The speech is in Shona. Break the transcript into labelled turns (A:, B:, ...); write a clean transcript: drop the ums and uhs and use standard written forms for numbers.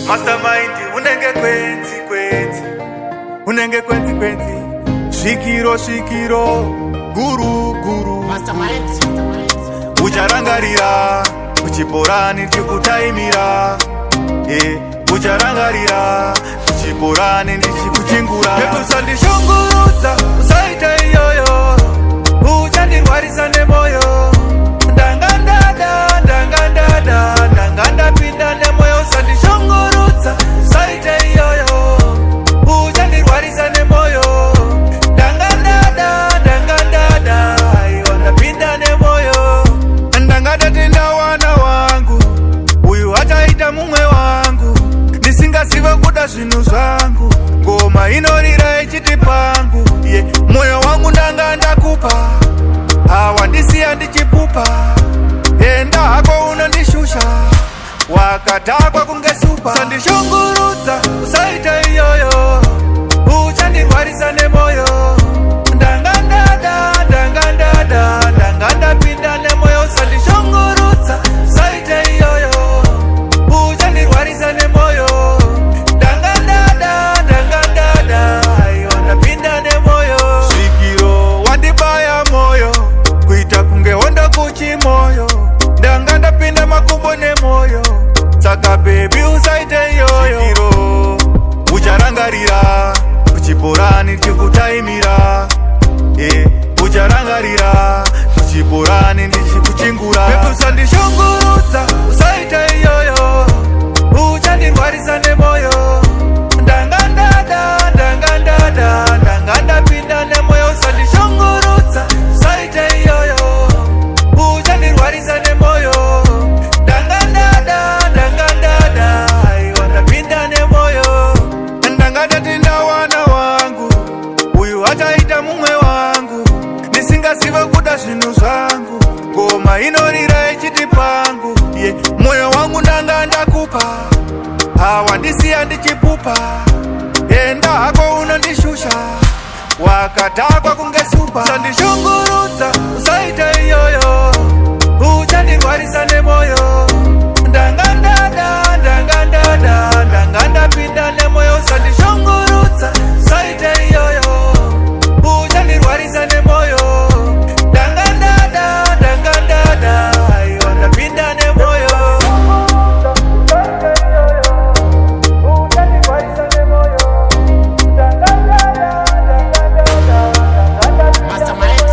A: Mastermind unenge kwenzi unenge kwenzi shikiro guru
B: Mastermind
A: ucharangarira uchiporani tikutaimira ucharangarira uchiporani ndichikuchingura pekusandishungurudza usaita iyoyo uchandirwarisa nemoyo ndangandapinda nemoyo usandishungurudza usaita iyoyo uchandirwarisa nemoyo ndapinda nemoyo ndangadatenda wana wangu uyu achaita mumwe wangu ndisingasive kuda zvinhu zvangu ngoma inorira ichiti pangu moyo wangu ndanga ndakupa hawandisiya ndichipupa enda hako unondishusha wakatakwa kunge supa sandishungurudza usaita iyoyo uchandirwarisa nemoyo ndangandapinda nemoyo usandishungurudza usaita iyoyo uchandirwarisa nemoyo ndapinda nemoyo svikiro wandibaya moyo kuita kunge wonda kuchimoyo ndangandapinda makumbo nemoyo saka bebi usaite iyoyo svikiro ucharangarira kuchiporani tikutaimira ucharangarira kuchiporani ndichikuchingura pekusandishungurudza usaita iyoyo uchandirwarisa nemoyo ndangandapinda nemoyo usandishungurudza usaita iyoyo uchandirwarisa nemoyo ndapinda nemoyo ndangadatenda wana wangu uyu achaita mumwe wangu ndisingasive kuda zvinhu zvangu ngoma inorira ichiti pangu moyo wangu ndanga ndakupa hawandisiya ndichipupa enda hako unondishusha wakatakwa kunge supa sandishungurudza usaita iyoyo uchandirwarisa nemoyo ndangandapinda nemoyo usandishungurudza usaita iyoyo uchandirwarisa nemoyo ndapinda nemoyo
B: Mastermind